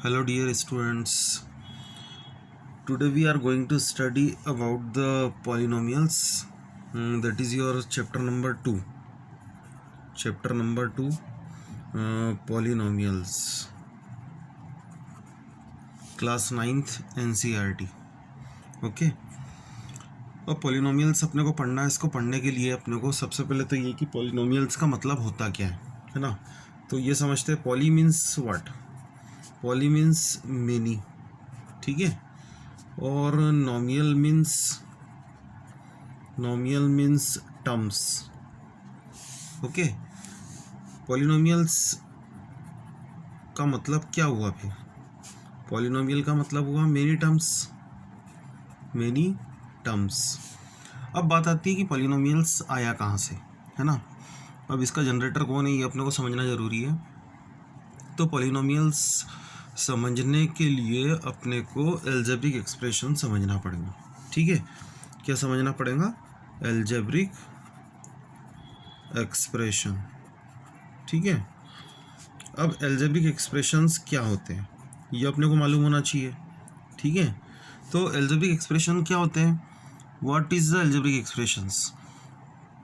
Hello dear students. Today we are going to study about the polynomials. That is your chapter number 2. Chapter number 2, polynomials. Class 9th NCERT. Okay. अब polynomials अपने को पढ़ना है. इसको पढ़ने के लिए अपने को सबसे पहले तो ये कि पॉलिनोमियल्स का मतलब होता क्या है ना. तो ये समझते हैं. Poly means what. Poly means many. ठीक है. और नॉमियल मीन्स टर्म्स. ओके. पॉलिनोमियल्स का मतलब क्या हुआ फिर. पॉलिनोमियल का मतलब हुआ मेनी टर्म्स. अब बात आती है कि पॉलिनोमियल्स आया कहाँ से, है ना. अब इसका जनरेटर कौन है ये अपने को समझना ज़रूरी है. तो पॉलिनोमियल्स समझने के लिए अपने को एल्जेब्रिक एक्सप्रेशन समझना पड़ेगा. ठीक है. क्या समझना पड़ेगा. Algebraic expression. ठीक है. अब एल्जेब्रिक एक्सप्रेशंस क्या होते हैं ये अपने को मालूम होना चाहिए. ठीक है. तो एल्जेब्रिक एक्सप्रेशन क्या होते हैं. What is the algebraic expressions.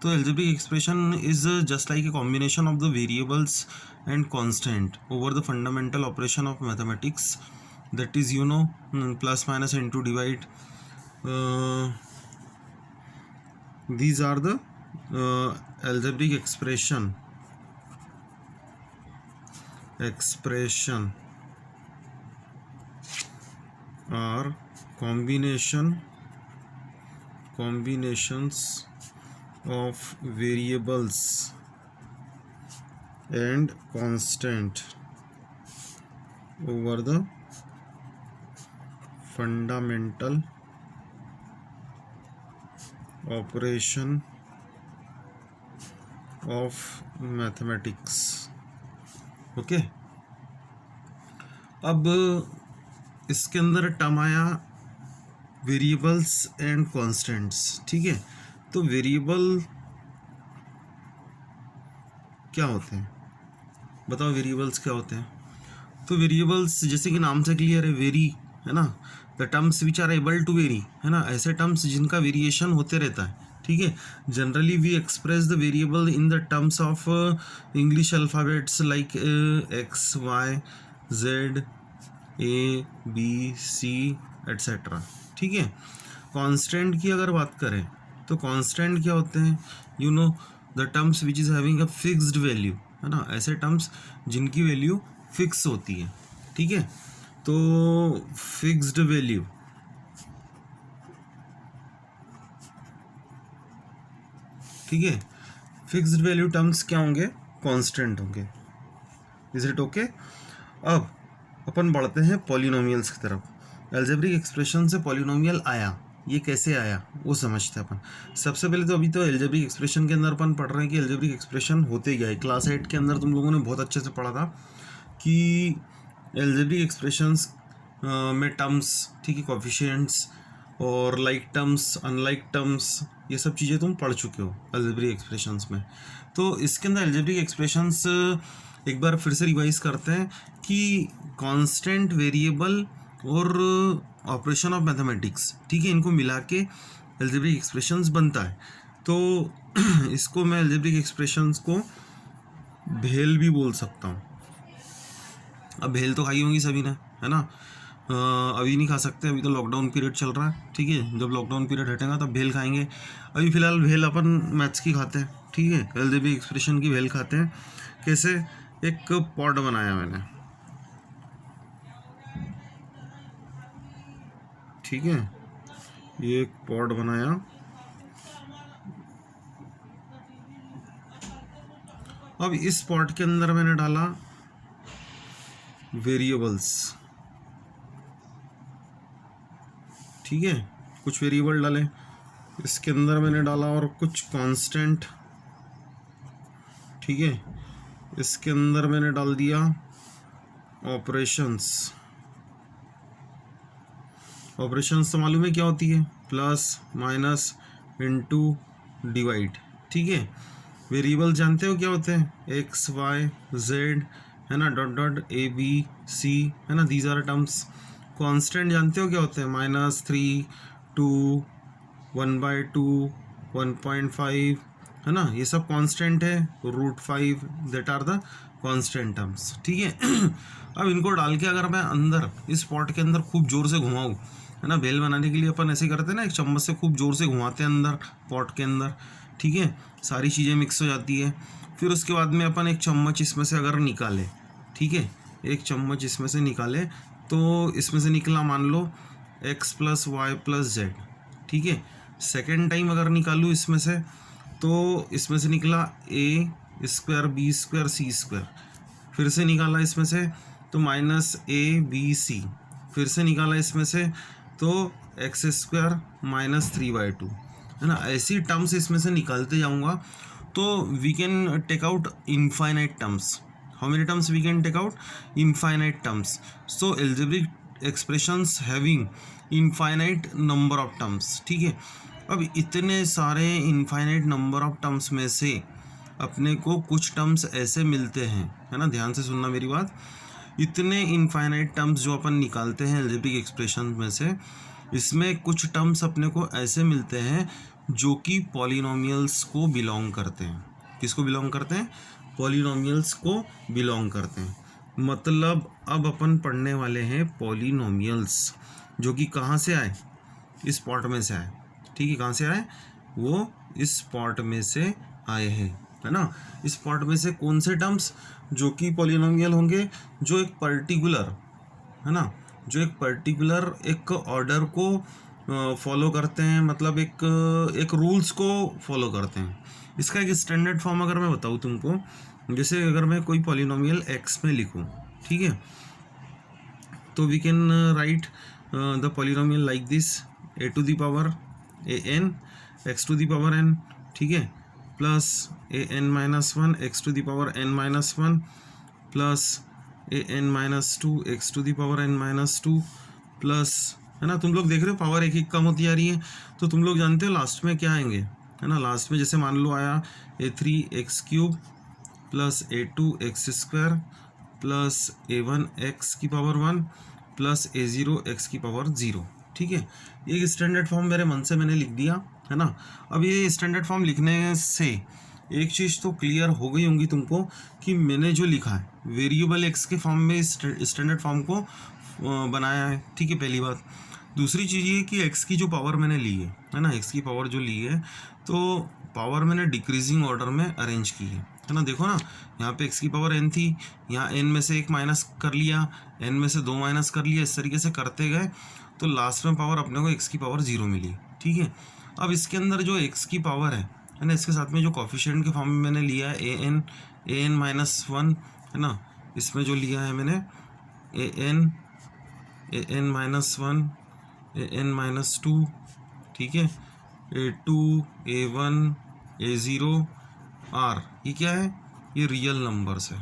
तो algebraic expression is just like a combination of the variables and constant over the fundamental operation of mathematics, that is plus minus into divide. These are the algebraic expression are combinations of variables and constant over the fundamental operation of mathematics. Okay. अब इसके अंदर term आया variables and constants. ठीक है. तो variable क्या होते हैं बताओ. वेरिएबल्स क्या होते हैं. तो वेरिएबल्स जैसे कि नाम से क्लियर है, वेरी है ना. The terms which are able to vary, है ना. ऐसे टर्म्स जिनका वेरिएशन होते रहता है. ठीक है. Generally we express the variable in the terms of English alphabets like x y z a b c etcetera. ठीक है. कांस्टेंट की अगर बात करें तो कांस्टेंट क्या होते हैं. The terms which is having a fixed value, है ना. ऐसे टर्म्स जिनकी वैल्यू फिक्स होती है. ठीक है. तो फिक्स्ड वैल्यू, ठीक है, फिक्स्ड वैल्यू टर्म्स क्या होंगे. कांस्टेंट होंगे. Is it okay. अब अपन बढ़ते हैं पॉलिनोमियल्स की तरफ. एल्जेब्रिक एक्सप्रेशन से पॉलिनोमियल आया, ये कैसे आया वो समझते हैं अपन. सबसे पहले तो अभी तो एल्जेब्रिक एक्सप्रेशन के अंदर अपन पढ़ रहे हैं कि एल्जेब्रिक एक्सप्रेशन होते क्या है. क्लास 8 के अंदर तुम लोगों ने बहुत अच्छे से पढ़ा था कि एल्जेब्रिक एक्सप्रेशंस में टर्म्स, ठीक है, कोफिशिएंट्स और लाइक टर्म्स अनलाइक टर्म्स, ये सब चीज़ें तुम पढ़ चुके हो एल्जेब्रिक एक्सप्रेशंस में. तो इसके अंदर एल्जेब्रिक एक्सप्रेशंस एक बार फिर से रिवाइज करते हैं कि कांस्टेंट, वेरिएबल और ऑपरेशन ऑफ मैथमेटिक्स, ठीक है, इनको मिला के एल्जेब्रिक एक्सप्रेशंस बनता है. तो इसको मैं एल्जेब्रिक एक्सप्रेशंस को भेल भी बोल सकता हूँ. अब भेल तो खाई होंगी सभी ने, है ना. अभी नहीं खा सकते, अभी तो लॉकडाउन पीरियड चल रहा है. ठीक है. जब लॉकडाउन पीरियड हटेगा तब भेल खाएंगे. अभी फ़िलहाल भेल अपन मैथ्स की खाते हैं. ठीक है. एल्जेब्रिक एक्सप्रेशन की भेल खाते हैं. कैसे. एक पॉट बनाया मैंने. ठीक है. ये एक पॉट बनाया. अब इस पॉट के अंदर मैंने डाला वेरिएबल्स. ठीक है. कुछ वेरिएबल डाले इसके अंदर मैंने डाला और कुछ कांस्टेंट. ठीक है. इसके अंदर मैंने डाल दिया ऑपरेशंस. ऑपरेशंस तो मालूम है क्या होती है. Plus minus into divide. ठीक है. वेरिएबल जानते हो क्या होते हैं. एक्स वाई जेड है ना, dot dot a b c, है ना, दीज आर टर्म्स। कांस्टेंट जानते हो क्या होते हैं? -3, 2, 1/2, 1.5, है ना, ये सब कांस्टेंट है। √5 that are the constant terms, ठीक है। अब इनको डाल के अगर मैं अंदर इस पॉट के अंदर खूब जोर से घुमाऊँ, है ना, बेल बनाने के लिए अपन ऐसे करते हैं ना, एक चम्मच से खूब जोर से घुमाते हैं अंदर पॉट के अंदर, ठीक है, सारी चीज़ें मिक्स हो जाती है। फिर उसके बाद में अपन एक चम्मच इसमें से अगर निकाले, ठीक है, एक चम्मच इसमें से निकाले, तो इसमें से निकला मान लो x + y + z, ठीक है। सेकेंड टाइम अगर निकालूँ इसमें से, तो इसमें से निकला a² b² c², फिर से निकाला इसमें से तो -abc, फिर से निकाला इसमें से तो x² - 3/2, है ना। ऐसी टर्म्स इसमें से निकालते जाऊंगा तो we can take out infinite terms. How many terms we can take out? Infinite terms. So algebraic expressions having infinite number of terms, ठीक है। अब इतने सारे इनफाइनाइट नंबर ऑफ टर्म्स में से अपने को कुछ टर्म्स ऐसे मिलते हैं, है ना, ध्यान से सुनना मेरी बात। इतने इनफाइनाइट टर्म्स जो अपन निकालते हैं एल्जेब्रिक एक्सप्रेशन में से, इसमें कुछ टर्म्स अपने को ऐसे मिलते हैं जो कि पॉलिनोमियल्स को बिलोंग करते हैं। किसको बिलोंग करते हैं? पॉलिनोमियल्स को बिलोंग करते हैं। मतलब अब अपन पढ़ने वाले हैं पॉलिनोमियल्स, जो कि कहाँ से आए? इस पॉट में से आए, ठीक है। कहाँ से आए? वो इस पॉट में से आए हैं, है ना। इस पॉट में से कौन से टर्म्स जो कि पॉलिनोमियल होंगे? जो एक पर्टिकुलर, है ना, जो एक पर्टिकुलर एक ऑर्डर को फॉलो करते हैं, मतलब एक रूल्स को फॉलो करते हैं। इसका एक स्टैंडर्ड फॉर्म अगर मैं बताऊँ तुमको, जैसे अगर मैं कोई पॉलिनोमियल x में लिखूँ, ठीक है, तो we can write the polynomial like this: a⁴n x⁴n, ठीक है, plus an-1 x⁴n-1 plus an-2 x⁴n-2 plus, है ना। तुम लोग देख रहे हो पावर एक एक कम होती जा रही है, तो तुम लोग जानते हो लास्ट में क्या आएंगे, है ना। लास्ट में जैसे मान लो आया a3x³ plus a2x² plus a1x⁴1 plus a0x⁴0, ठीक है। ये स्टैंडर्ड फॉर्म मेरे मन से मैंने लिख दिया, है ना। अब ये स्टैंडर्ड फॉर्म लिखने से एक चीज़ तो क्लियर हो गई होंगी तुमको कि मैंने जो लिखा है वेरिएबल एक्स के फॉर्म में स्टैंडर्ड फॉर्म को बनाया है, ठीक है, पहली बात। दूसरी चीज़ ये कि एक्स की जो पावर मैंने ली है ना, एक्स की पावर जो ली है, तो पावर मैंने डिक्रीजिंग ऑर्डर में अरेंज की है ना। देखो ना, यहाँ पे एक्स की पावर n थी, यहाँ n में से 1 माइनस कर लिया, n में से 2 माइनस कर लिया, इस तरीके से करते गए तो लास्ट में पावर अपने को x की पावर 0 मिली, ठीक है। अब इसके अंदर जो x की पावर है ना, इसके साथ में जो कॉफिशिएंट के फॉर्म में मैंने लिया है an-1, है ना, इसमें जो लिया है मैंने an-1 an-2, ठीक है, a2 a1 a0 r, ये क्या है? ये रियल नंबर्स है,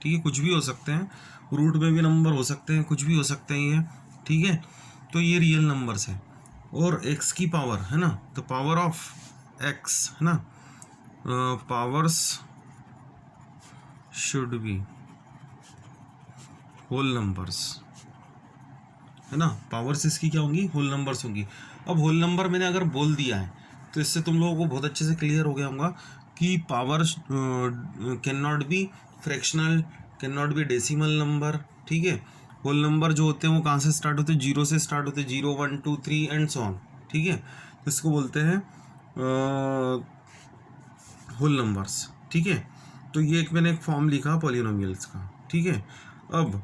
ठीक है। कुछ भी हो सकते हैं, रूट में भी नंबर हो सकते हैं, कुछ भी हो सकते हैं ये, ठीक है। तो ये रियल नंबर्स है। और x की पावर, है ना, द पावर ऑफ x, है ना, powers should be whole numbers, है ना। पावर्स इसकी क्या होंगी? होल नंबर्स होंगी। अब होल नंबर मैंने अगर बोल दिया है तो इससे तुम लोगों को बहुत अच्छे से क्लियर हो गया होगा कि power can not be fractional, can not be decimal number, ठीक है। होल नंबर जो होते हैं वो कहाँ से स्टार्ट होते हैं? 0 से स्टार्ट होते हैं, 0 1 2 3 एंड सो ऑन, ठीक है। तो इसको बोलते हैं होल नंबर्स, ठीक है। तो ये एक मैंने एक फॉर्म लिखा पॉलिनोमियल्स का, ठीक है। अब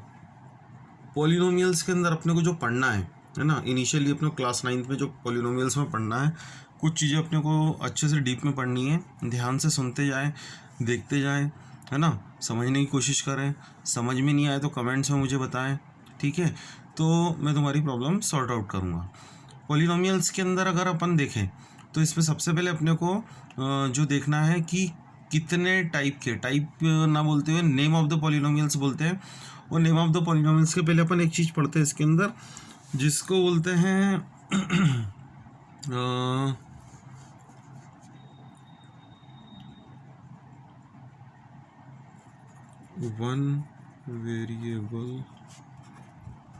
पॉलिनोमियल्स के अंदर अपने को जो पढ़ना है ना, इनिशियली अपने क्लास 9th में जो पॉलिनोमियल्स में पढ़ना है, कुछ चीज़ें अपने को अच्छे से डीप में पढ़नी है। ध्यान से सुनते जाएं, देखते जाएं, है ना, समझने की कोशिश करें। समझ में नहीं आए तो कमेंट्स में मुझे बताएं, ठीक है। तो मैं तुम्हारी प्रॉब्लम सॉर्ट आउट करूँगा। पॉलिनोमियल्स के अंदर अगर अपन देखें तो इसमें सबसे पहले अपने को जो देखना है कि कितने टाइप के, टाइप ना बोलते हुए नेम ऑफ द पॉलिनोमियल्स बोलते हैं। और नेम ऑफ द पॉलिनोमियल्स के पहले अपन एक चीज़ पढ़ते हैं इसके अंदर, जिसको बोलते हैं वन वेरिएबल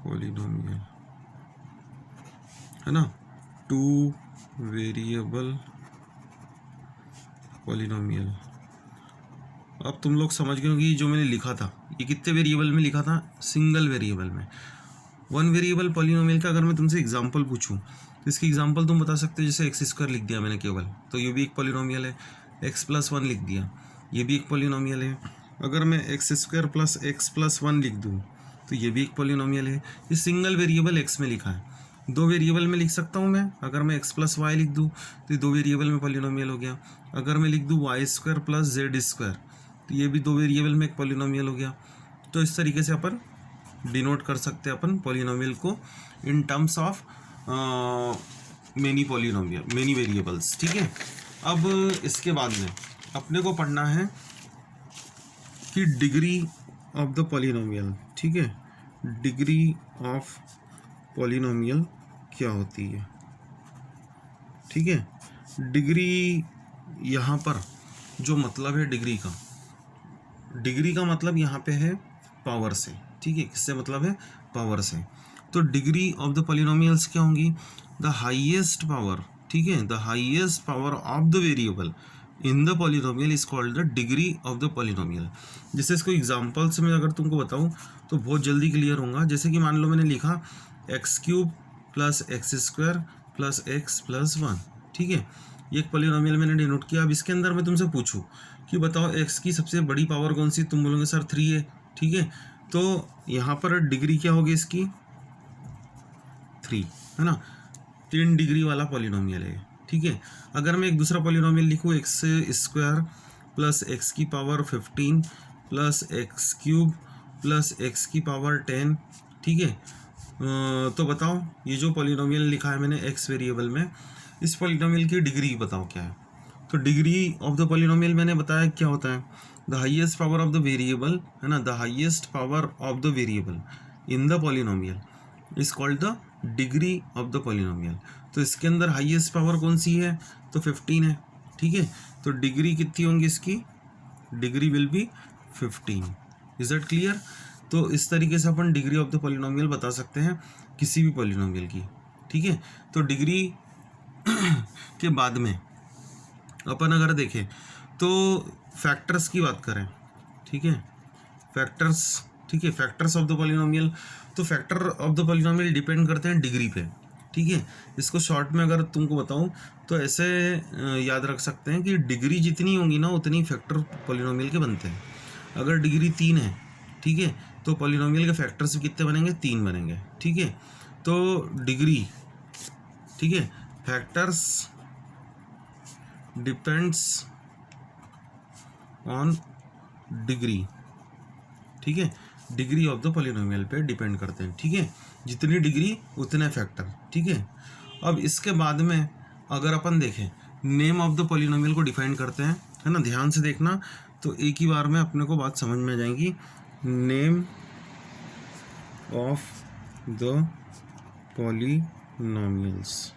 पॉलिनोमियल, है ना, टू वेरिएबल पॉलिनोमियल। अब तुम लोग समझ गए होंगे जो मैंने लिखा था ये कितने वेरिएबल में लिखा था, सिंगल वेरिएबल में। वन वेरिएबल पॉलिनोमियल का अगर मैं तुमसे एग्जांपल पूछूं तो इसकी एग्जांपल तुम बता सकते हो, जैसे एक्स स्क्वायर लिख दिया मैंने केवल, तो ये भी एक पॉलिनोमियल है। एक्स प्लस वन लिख दिया, ये भी एक पॉलिनोमियल है। अगर मैं x square plus x plus one लिख दूँ तो ये भी एक पॉलिनोमियल है। ये सिंगल वेरिएबल एक्स में लिखा है। दो वेरिएबल में लिख सकता हूँ मैं, अगर मैं एक्स प्लस वाई लिख दूँ तो ये दो वेरिएबल में पॉलिनोमियल हो गया। अगर मैं लिख दूँ y square plus z square तो ये भी दो वेरिएबल में एक पॉलिनोमियल हो गया। तो इस तरीके से अपन डिनोट कर सकते हैं अपन पॉलिनोमियल को in terms of many polynomial, many variables, ठीक है। अब इसके बाद में अपने को पढ़ना है कि डिग्री ऑफ द पॉलिनोमियल, ठीक है, डिग्री ऑफ पॉलिनोमियल क्या होती है, ठीक है। डिग्री यहाँ पर जो मतलब है डिग्री का मतलब यहाँ पे है पावर से, ठीक है, किससे मतलब है, पावर से। तो डिग्री ऑफ द पॉलिनोमियल्स क्या होंगी, द हाईएस्ट पावर, ठीक है, the highest power of the variable in the polynomial is called the degree of the polynomial. जैसे इसको एग्जांपल्स में अगर तुमको बताऊं तो बहुत जल्दी क्लियर होगा। जैसे कि मान लो मैंने लिखा x cube plus x square plus x plus one, ठीक है, ये एक पॉलिनोमियल मैंने डिनोट किया। अब इसके अंदर मैं तुमसे पूछूं कि बताओ एक्स की सबसे बड़ी पावर कौन सी, तुम बोलोगे सर 3 है, ठीक है। तो यहाँ पर डिग्री क्या होगी इसकी, 3, है ना, 3 डिग्री वाला पॉलिनोमियल है, ठीक है। अगर मैं एक दूसरा पॉलिनोमियल लिखूँ एक्स स्क्वायर प्लस एक्स की power 15 plus x cube plus x की पावर 10, ठीक है, तो बताओ ये जो पॉलिनोमियल लिखा है मैंने एक्स वेरिएबल में, इस पॉलिनोमियल की डिग्री बताओ क्या है। तो डिग्री ऑफ द पॉलिनोमियल मैंने बताया क्या होता है, the highest power of the variable, है ना, the highest power of the variable in the polynomial is called the degree of the polynomial. तो इसके अंदर हाईएस्ट पावर कौन सी है, तो 15 है, ठीक है। तो डिग्री कितनी होंगी इसकी, degree will be 15। Is that clear. तो इस तरीके से अपन डिग्री ऑफ द पॉलिनोमियल बता सकते हैं किसी भी पॉलिनोमियल की, ठीक है। तो डिग्री के बाद में अपन अगर देखें तो फैक्टर्स की बात करें, ठीक है, फैक्टर्स, ठीक है, फैक्टर्स ऑफ द पॉलिनोमियल। तो factor of the polynomial depend करते हैं डिग्री पे, ठीक है। इसको शॉर्ट में अगर तुमको बताऊं तो ऐसे याद रख सकते हैं कि डिग्री जितनी होंगी ना उतनी फैक्टर पॉलिनोमियल के बनते हैं। अगर डिग्री 3 है, ठीक है, तो पॉलिनोमियल के फैक्टर्स कितने बनेंगे, 3 बनेंगे, ठीक है। तो डिग्री, ठीक है, फैक्टर्स डिपेंड्स ऑन डिग्री, ठीक है, डिग्री ऑफ द पॉलिनोमियल पे डिपेंड करते हैं, ठीक है। जितनी डिग्री उतने फैक्टर, ठीक है। अब इसके बाद में अगर अपन देखें नेम ऑफ द पॉलिनोमियल को डिफाइन करते हैं, है ना, ध्यान से देखना तो एक ही बार में अपने को बात समझ में आ जाएगी। नेम ऑफ द पॉलिनोमियल्स,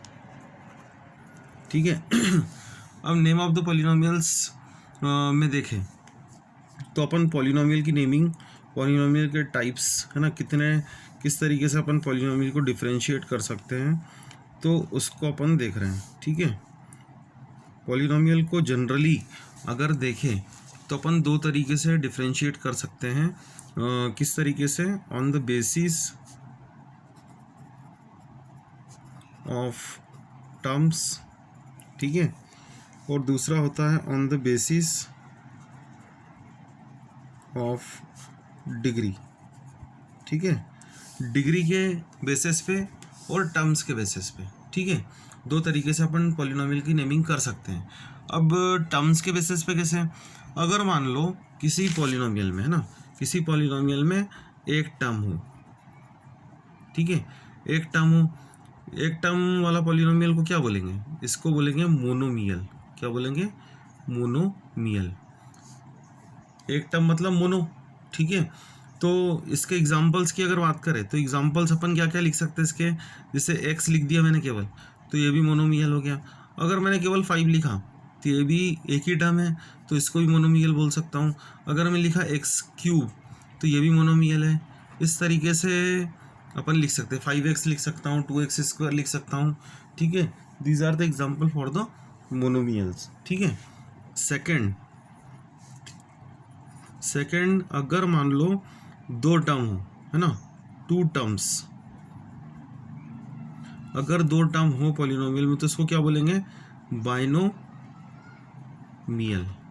ठीक है। अब नेम ऑफ द पॉलिनोमियल्स में देखें तो अपन पॉलिनोमियल की नेमिंग, पॉलिनोमियल के टाइप्स, है ना, किस तरीके से अपन पॉलिनोमियल को डिफरेंशिएट कर सकते हैं, तो उसको अपन देख रहे हैं, ठीक है। पॉलिनोमियल को जनरली अगर देखें तो अपन दो तरीके से डिफरेंशिएट कर सकते हैं। किस तरीके से, on the basis of terms, ठीक है, और दूसरा होता है on the basis of degree, ठीक है, डिग्री के बेसिस पे और टर्म्स के बेसिस पे, ठीक है। दो तरीके से अपन पॉलिनोमियल की नेमिंग कर सकते हैं। अब टर्म्स के बेसिस पे कैसे, अगर मान लो किसी पॉलिनोमियल में, है ना, किसी पॉलिनोमियल में एक टर्म हो, ठीक है, एक टर्म हो, एक टर्म वाला पॉलिनोमियल को क्या बोलेंगे, इसको बोलेंगे मोनोमियल। क्या बोलेंगे, मोनोमियल। एक टर्म मतलब मोनो, ठीक है। तो इसके एग्जांपल्स की अगर बात करें तो एग्जांपल्स अपन क्या क्या लिख सकते हैं इसके, जैसे एक्स लिख दिया मैंने केवल, तो ये भी मोनोमियल हो गया। अगर मैंने केवल 5 लिखा तो ये भी एक ही टर्म है, तो इसको भी मोनोमियल बोल सकता हूँ। अगर मैं लिखा एक्स क्यूब तो ये भी मोनोमियल है। इस तरीके से अपन लिख सकते हैं, 5x लिख सकता हूँ, 2x स्क्वायर लिख सकता हूँ, ठीक है। These are the example for the monomials, ठीक है। सेकंड अगर मान लो दो टर्म हो, है ना, टू टर्म्स, अगर दो टर्म हो पॉलिनोमियल में तो इसको क्या बोलेंगे, बाइनोमियल,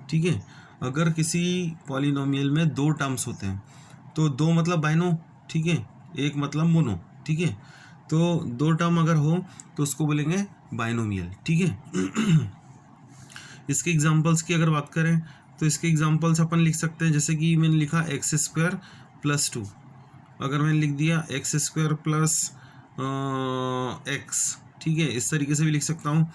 ठीक है। अगर किसी पॉलिनोमियल में दो टर्म्स होते हैं तो दो मतलब बाइनो, ठीक है, एक मतलब मोनो, ठीक है। तो दो टर्म अगर हो तो उसको बोलेंगे बाइनोमियल, ठीक है। इसके एग्जांपल्स की अगर बात करें तो इसके एग्जांपल्स अपन लिख सकते हैं, जैसे कि मैंने लिखा एक्स स्क्वायर प्लस 2, अगर मैंने लिख दिया एक्स स्क्वायर प्लस एक्स, ठीक है, इस तरीके से भी लिख सकता हूँ।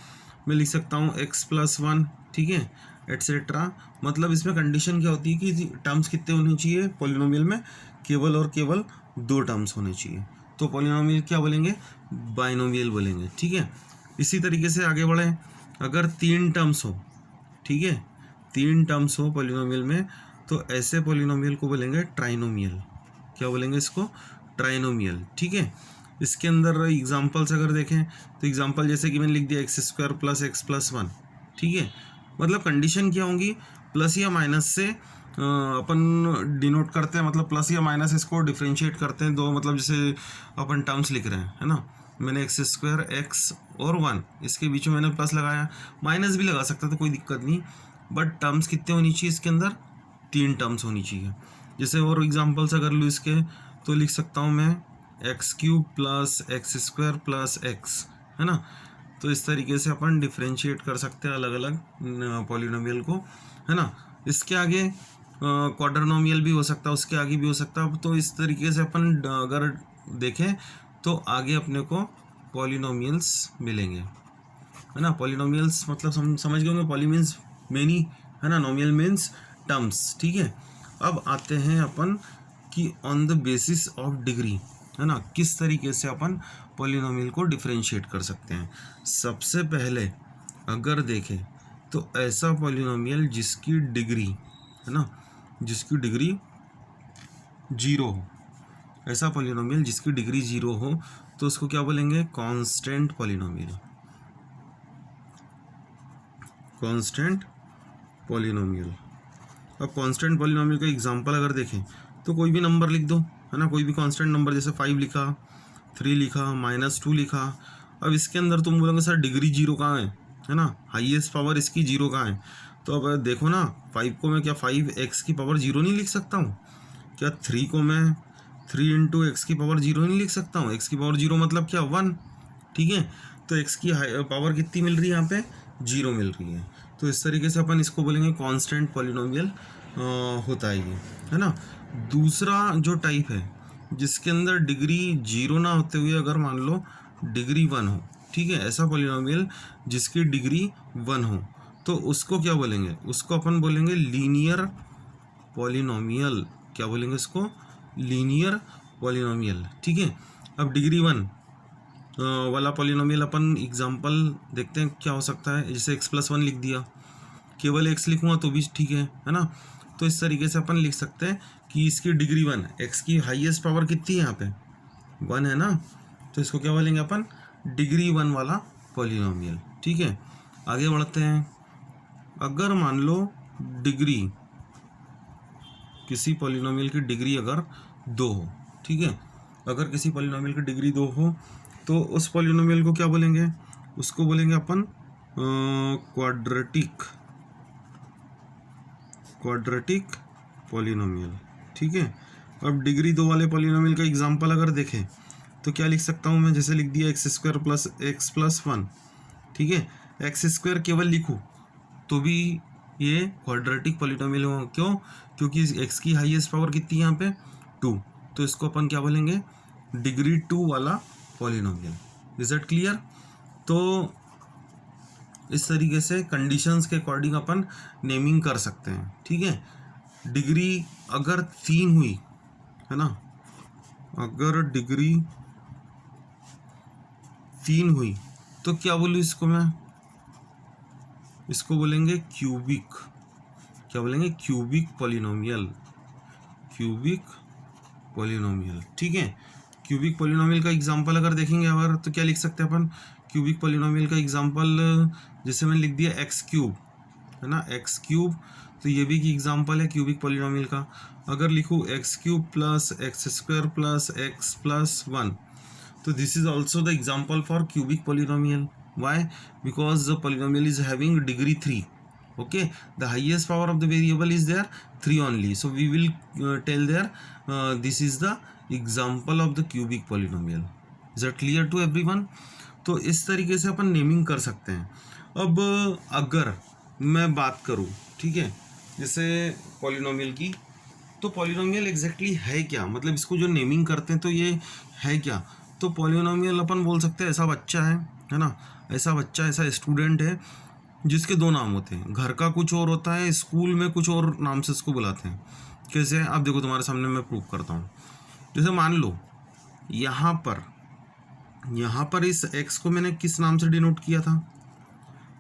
मैं लिख सकता हूँ एक्स प्लस 1, ठीक है, एट्सेट्रा। मतलब इसमें कंडीशन क्या होती है कि टर्म्स कितने होने चाहिए पॉलिनोमियल में, केवल और केवल दो टर्म्स होने चाहिए, तो पॉलिनोमियल क्या बोलेंगे, बाइनोमियल बोलेंगे, ठीक है। इसी तरीके से आगे बढ़ें, अगर तीन टर्म्स हो, ठीक है, तीन टर्म्स हो पॉलिनोमियल में तो ऐसे पॉलिनोमियल को बोलेंगे ट्राइनोमियल। क्या बोलेंगे इसको, ट्राइनोमियल, ठीक है। इसके अंदर एग्जांपल्स अगर देखें तो एग्जांपल जैसे कि मैंने लिख दिया x square plus x plus 1, ठीक है। मतलब कंडीशन क्या होंगी, प्लस या माइनस से अपन डिनोट करते हैं, मतलब प्लस या माइनस इसको डिफ्रेंशिएट करते हैं दो, मतलब जैसे अपन टर्म्स लिख रहे हैं, है ना, मैंने एक्स स्क्वायर एक्स और 1 इसके बीच में मैंने प्लस लगाया, माइनस भी लगा सकता था, कोई दिक्कत नहीं, बट टर्म्स कितने होनी चाहिए इसके अंदर, तीन टर्म्स होनी चाहिए। जैसे और एग्जांपल्स अगर लूँ इसके तो लिख सकता हूँ मैं x cube plus x square plus x, है ना। तो इस तरीके से अपन डिफ्रेंशिएट कर सकते हैं अलग अलग पॉलिनोमियल को, है ना। इसके आगे क्वाड्रोनोमियल भी हो सकता है, उसके आगे भी हो सकता है। तो इस तरीके से अपन अगर देखें तो आगे अपने को पॉलिनोमियल्स मिलेंगे, है ना। पॉलिनोमियल्स मतलब समझ गए होंगे, पॉली मीन्स मेनी, है ना, नोमियल मीन्स टर्म्स, ठीक है। अब आते हैं अपन कि on the basis of degree, है ना, किस तरीके से अपन पॉलिनोमियल को डिफरेंशिएट कर सकते हैं। सबसे पहले अगर देखें तो ऐसा पॉलिनोमियल जिसकी डिग्री, है ना, जिसकी डिग्री 0 हो, ऐसा पॉलिनोमियल जिसकी डिग्री 0 हो तो उसको क्या बोलेंगे, कांस्टेंट पॉलिनोमियल, कांस्टेंट पॉलिनोमियल। अब कांस्टेंट पॉलिनोमियल का एग्जांपल अगर देखें तो कोई भी नंबर लिख दो, है ना, कोई भी कांस्टेंट नंबर, जैसे 5 लिखा, 3 लिखा, -2 लिखा। अब इसके अंदर तुम बोलोगे सर डिग्री 0 कहाँ है ना, हाईएस्ट पावर इसकी 0 कहाँ है। तो अब देखो ना, 5 को मैं क्या 5x की पावर 0 नहीं लिख सकता हूँ क्या, 3 को मैं 3 इंटू एक्स की पावर 0 नहीं लिख सकता हूँ, x की पावर 0 मतलब क्या 1, ठीक है। तो x की पावर कितनी मिल रही है यहाँ पे, 0 मिल रही है। तो इस तरीके से अपन इसको बोलेंगे कांस्टेंट पॉलिनोमियल होता है ये, है ना। दूसरा जो टाइप है जिसके अंदर डिग्री 0 ना होते हुए अगर मान लो डिग्री 1 हो, ठीक है, ऐसा पॉलिनोमियल जिसकी डिग्री 1 हो तो उसको क्या बोलेंगे, उसको अपन बोलेंगे लीनियर पॉलिनोमियल। क्या बोलेंगे इसको, लीनियर पॉलिनोमियल, ठीक है। अब डिग्री 1 वाला पॉलिनोमियल अपन एग्जांपल देखते हैं क्या हो सकता है। जैसे x+1 लिख दिया, केवल x लिखूँगा तो भी ठीक है ना। तो इस तरीके से अपन लिख सकते हैं कि इसकी डिग्री 1, x की हाईएस्ट पावर कितनी है यहाँ पे 1 है ना, तो इसको क्या बोलेंगे अपन, डिग्री 1 वाला पॉलिनोमियल, ठीक है। आगे बढ़ते हैं, अगर मान लो डिग्री, किसी पॉलिनोमियल की डिग्री अगर 2 हो, ठीक है, अगर किसी पॉलिनोमियल की डिग्री 2 हो तो उस पॉलिनोमियल को क्या बोलेंगे, उसको बोलेंगे अपन क्वाड्रेटिक पॉलिनोमियल, ठीक है। अब डिग्री 2 वाले पॉलिनोमियल का एग्जांपल अगर देखें तो क्या लिख सकता हूँ मैं, जैसे लिख दिया x square plus x plus 1, ठीक है। एक्स स्क्वायर केवल लिखूँ तो भी ये क्वाड्रेटिक पॉलिनोमियल हो, क्यों, क्योंकि एक्स की हाईएस्ट पावर कितनी है यहाँ पे 2, तो इसको अपन क्या बोलेंगे, डिग्री 2 वाला पॉलिनोमियल। Is it clear. तो इस तरीके से कंडीशंस के अकॉर्डिंग अपन नेमिंग कर सकते हैं, ठीक है। डिग्री अगर 3 हुई, है ना, अगर डिग्री 3 हुई तो क्या बोलूँ इसको मैं, इसको बोलेंगे क्यूबिक, क्या बोलेंगे, क्यूबिक पॉलिनोमियल, क्यूबिक पॉलिनोमियल। ठीक है, क्यूबिक पॉलिनोमियल का एग्जांपल अगर देखेंगे अगर तो क्या लिख सकते हैं अपन, क्यूबिक पॉलिनोमियल का एग्जांपल जैसे मैंने लिख दिया एक्स क्यूब, है ना, एक्स क्यूब, तो ये भी एक एग्जांपल है क्यूबिक पॉलिनोमियल का। अगर लिखूँ x cube plus x square plus x plus 1, तो this is also the example for cubic polynomial. Why? Because the polynomial is having degree 3. Okay, the highest power of the variable is there 3 only, so we will tell there this is the example of the cubic polynomial. Is that clear to everyone? तो इस तरीके से अपन naming कर सकते हैं। अब अगर मैं बात करूँ, ठीक है, जैसे पॉलिनोमियल की, तो पॉलिनोमियल एग्जैक्टली है क्या, मतलब इसको जो नेमिंग करते हैं तो ये है क्या। तो पॉलिनोमियल अपन बोल सकते हैं ऐसा बच्चा है ना, ऐसा बच्चा, ऐसा स्टूडेंट है जिसके दो नाम होते हैं, घर का कुछ और होता है, स्कूल में कुछ और नाम से इसको बुलाते हैं। कैसे? अब देखो तुम्हारे सामने मैं प्रूव करता हूँ। जैसे मान लो यहाँ पर इस x को मैंने किस नाम से डिनोट किया था,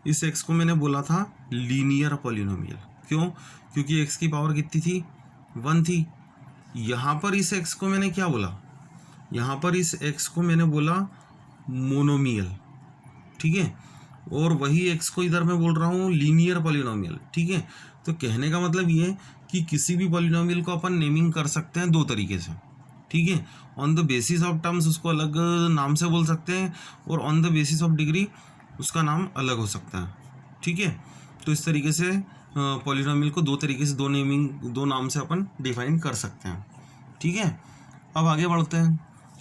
इस x को मैंने बोला था लीनियर पॉलिनोमियल। क्यों? क्योंकि x की पावर कितनी थी, 1 थी। यहाँ पर इस x को मैंने क्या बोला, यहाँ पर इस x को मैंने बोला मोनोमियल, ठीक है, और वही x को इधर मैं बोल रहा हूँ लीनियर पॉलिनोमियल। ठीक है, तो कहने का मतलब ये कि किसी भी पॉलिनोमियल को अपन नेमिंग कर सकते हैं दो तरीके से। ठीक है, on the basis of terms उसको अलग नाम से बोल सकते हैं, और on the basis of degree उसका नाम अलग हो सकता है। ठीक है, तो इस तरीके से पॉलिनोमियल को दो तरीके से, दो नाम से अपन डिफाइन कर सकते हैं। ठीक है, अब आगे बढ़ते हैं।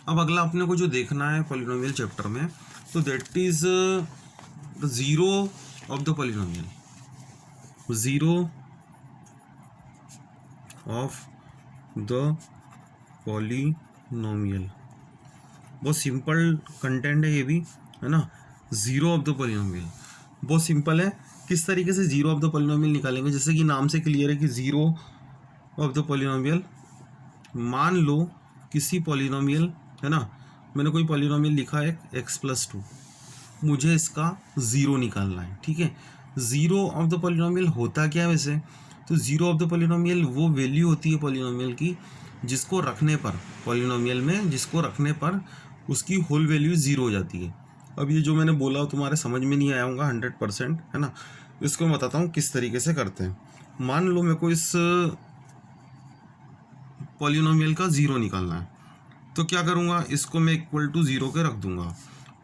अब अगला अपने को जो देखना है पॉलिनोमियल चैप्टर में, तो that is the zero of the polynomial, zero of the polynomial. बहुत सिंपल कंटेंट है ये भी, है ना। जीरो ऑफ द पॉलिनोमियल बहुत सिंपल है। किस तरीके से जीरो ऑफ द पॉलिनोमियल निकालेंगे, जैसे कि नाम से क्लियर है कि जीरो ऑफ द पॉलिनोमियल, मान लो किसी पॉलिनोमियल, है ना, मैंने कोई पॉलिनोमियल लिखा है x+2, मुझे इसका ज़ीरो निकालना है। ठीक है, ज़ीरो ऑफ द पॉलिनोमियल होता क्या है वैसे, तो ज़ीरो ऑफ द पॉलिनोमियल वो वैल्यू होती है पॉलिनोमियल की जिसको रखने पर, पॉलिनोमियल में जिसको रखने पर उसकी होल वैल्यू ज़ीरो हो जाती है। अब ये जो मैंने बोला तुम्हारे समझ में नहीं आया होगा 100%, है ना। इसको मैं बताता हूँ किस तरीके से करते हैं। मान लो मेरे को इस पॉलिनोमियल का ज़ीरो निकालना है, तो क्या करूँगा, इसको मैं इक्वल टू ज़ीरो के रख दूँगा।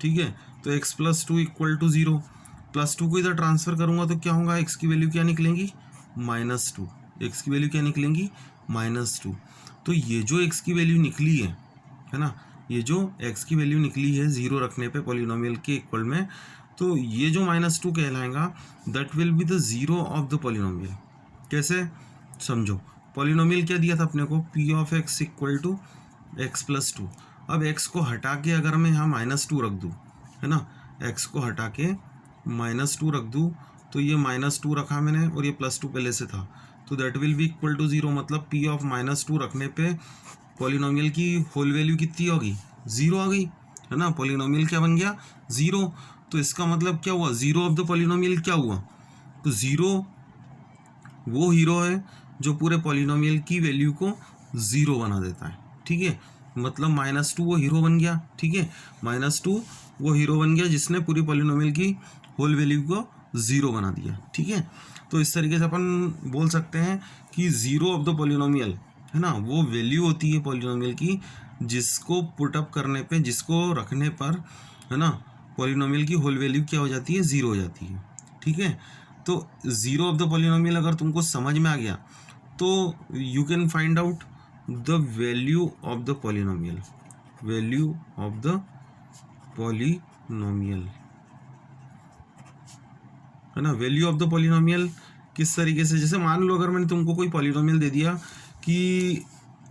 ठीक है, तो x+2 इक्वल टू ज़ीरो, +2 को इधर ट्रांसफ़र करूँगा तो क्या होगा, x की वैल्यू क्या निकलेंगी, -2। x की वैल्यू क्या निकलेंगी, -2। तो ये जो x की वैल्यू निकली है ना, ये जो x की वैल्यू निकली है ज़ीरो रखने पे पॉलिनोमियल के इक्वल में, तो ये जो -2 कहलाएगा, that will be the zero of the polynomial. कैसे, समझो, पॉलिनोमियल क्या दिया था अपने को, p of x equal to x+2। अब x को हटा के अगर मैं यहाँ -2 रख दूँ, है ना, x को हटा के -2 रख दूँ, तो ये -2 रखा मैंने और ये +2 पहले से था, तो that will be equal to zero. मतलब p ऑफ -2 रखने पे पॉलिनोमियल की होल वैल्यू कितनी होगी, ज़ीरो आ गई, है ना। पॉलिनोमियल क्या बन गया, ज़ीरो। तो इसका मतलब क्या हुआ, ज़ीरो ऑफ द पॉलिनोमियल क्या हुआ, तो ज़ीरो वो हीरो है जो पूरे पॉलिनोमियल की वैल्यू को ज़ीरो बना देता है। ठीक है, मतलब -2 वो हीरो बन गया। ठीक है, -2 वो हीरो बन गया जिसने पूरी पॉलिनोमियल की होल वैल्यू को ज़ीरो बना दिया। ठीक है, तो इस तरीके से अपन बोल सकते हैं कि ज़ीरो ऑफ द पॉलिनोमियल, है ना, वो वैल्यू होती है पॉलिनोमियल की जिसको पुट अप करने पे, जिसको रखने पर, है ना, पॉलिनोमियल की होल वैल्यू क्या हो जाती है, ज़ीरो हो जाती है। ठीक है, तो ज़ीरो ऑफ द पॉलिनोमियल अगर तुमको समझ में आ गया तो you can find out the value of the polynomial, value of the polynomial, है ना। वैल्यू ऑफ द पॉलिनोमियल किस तरीके से, जैसे मान लो अगर मैंने तुमको कोई पॉलिनोमियल दे दिया कि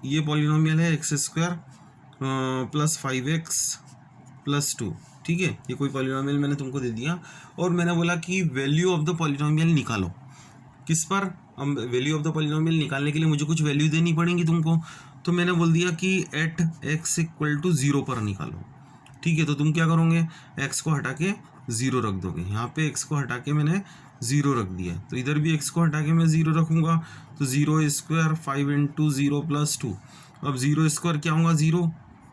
ये पॉलिनोमियल है x² + 5x + 2। ठीक है, ये कोई पॉलिनोमियल मैंने तुमको दे दिया और मैंने बोला कि वैल्यू ऑफ द पॉलिनोमियल निकालो। किस पर, हम वैल्यू ऑफ द पॉलिनोमियल निकालने के लिए मुझे कुछ वैल्यू देनी पड़ेगी तुमको, तो मैंने बोल दिया कि एट x = 0 पर निकालो। ठीक है, तो तुम क्या करोगे, x को हटा के 0 रख दोगे, यहाँ पे x को हटा के मैंने ज़ीरो रख दिया, तो इधर भी x को हटा के मैं ज़ीरो रखूँगा, तो zero square 5 into zero plus two. अब ज़ीरो स्क्वायर क्या होगा, ज़ीरो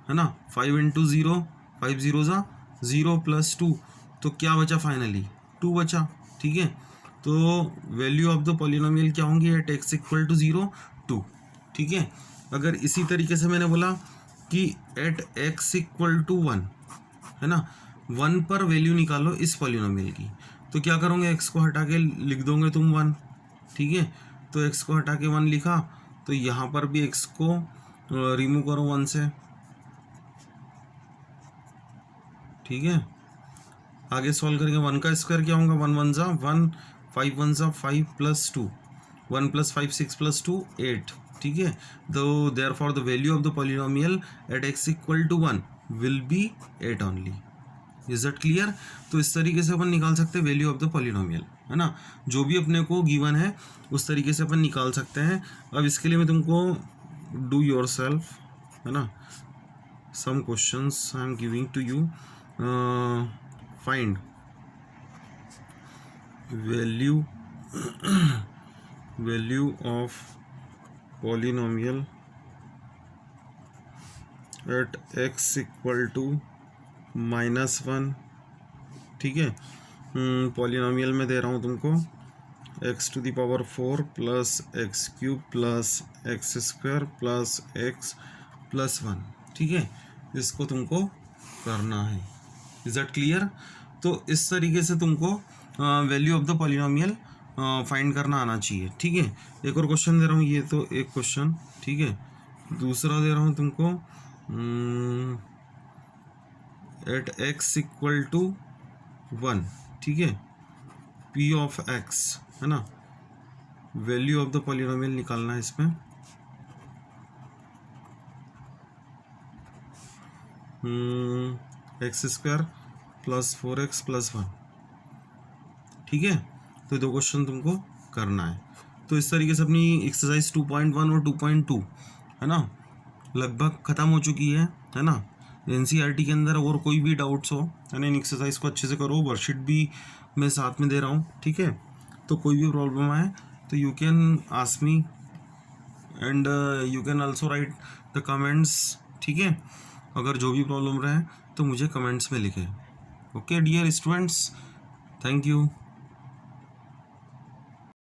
है ना, 5 इंटू ज़ीरो, 5 ज़ीरो ज़ा ज़ीरो प्लस टू, तो क्या बचा फाइनली, 2 बचा। ठीक है, तो वैल्यू ऑफ द पॉलिनोमियल क्या होंगी at x equal to zero, 2। ठीक है, अगर इसी तरीके से मैंने बोला कि एट x इक्वल टू 1 है ना, 1 पर वैल्यू निकालो इस पॉलिनोमियल की, तो क्या करोगे, x को हटा के लिख दोगे तुम 1। ठीक है, तो x को हटा के 1 लिखा, तो यहाँ पर भी x को रिमूव करो 1 से। ठीक है, आगे सॉल्व करेंगे, 1 का स्क्वायर क्या होगा, 1 1 ज़ा 1, 5 1 ज़ा 5 प्लस 2, 1 प्लस 5 6 प्लस 2 8। ठीक है, तो therefore the value of the polynomial at x equal to 1 will be 8 only. Is that clear. तो इस तरीके से अपन निकाल सकते हैं वैल्यू ऑफ द पॉलिनोमियल, है ना, जो भी अपने को गिवन है उस तरीके से अपन निकाल सकते हैं। अब इसके लिए मैं तुमको डू योर सेल्फ, है ना, some questions I am giving to you. Find value value of polynomial at x equal to -1। ठीक है, पॉलिनोमियल में दे रहा हूँ तुमको x to the power 4 plus x cube plus x square plus x plus 1। ठीक है, इसको तुमको करना है। Is that clear. तो इस तरीके से तुमको value of the polynomial find करना आना चाहिए। ठीक है, एक और क्वेश्चन दे रहा हूँ, ये तो एक क्वेश्चन। ठीक है, दूसरा दे रहा हूँ तुमको एट x इक्वल टू 1। ठीक है, p ऑफ x, है ना, वैल्यू ऑफ द पॉलिनोमियल निकालना है इसमें। X square plus 4x plus 1। ठीक है, तो दो क्वेश्चन तुमको करना है। तो इस तरीके से अपनी एक्सरसाइज 2.1 और 2.2 है ना लगभग ख़त्म हो चुकी है ना। एनसीईआरटी के अंदर और कोई भी डाउट्स हो, है ना, इन एक्सरसाइज को अच्छे से करो। वर्कशीट भी मैं साथ में दे रहा हूँ। ठीक है, तो कोई भी प्रॉब्लम आए तो you can ask me and you can also right the comments. ठीक है, अगर जो भी प्रॉब्लम रहे तो मुझे कमेंट्स में लिखें। Okay dear students, thank you.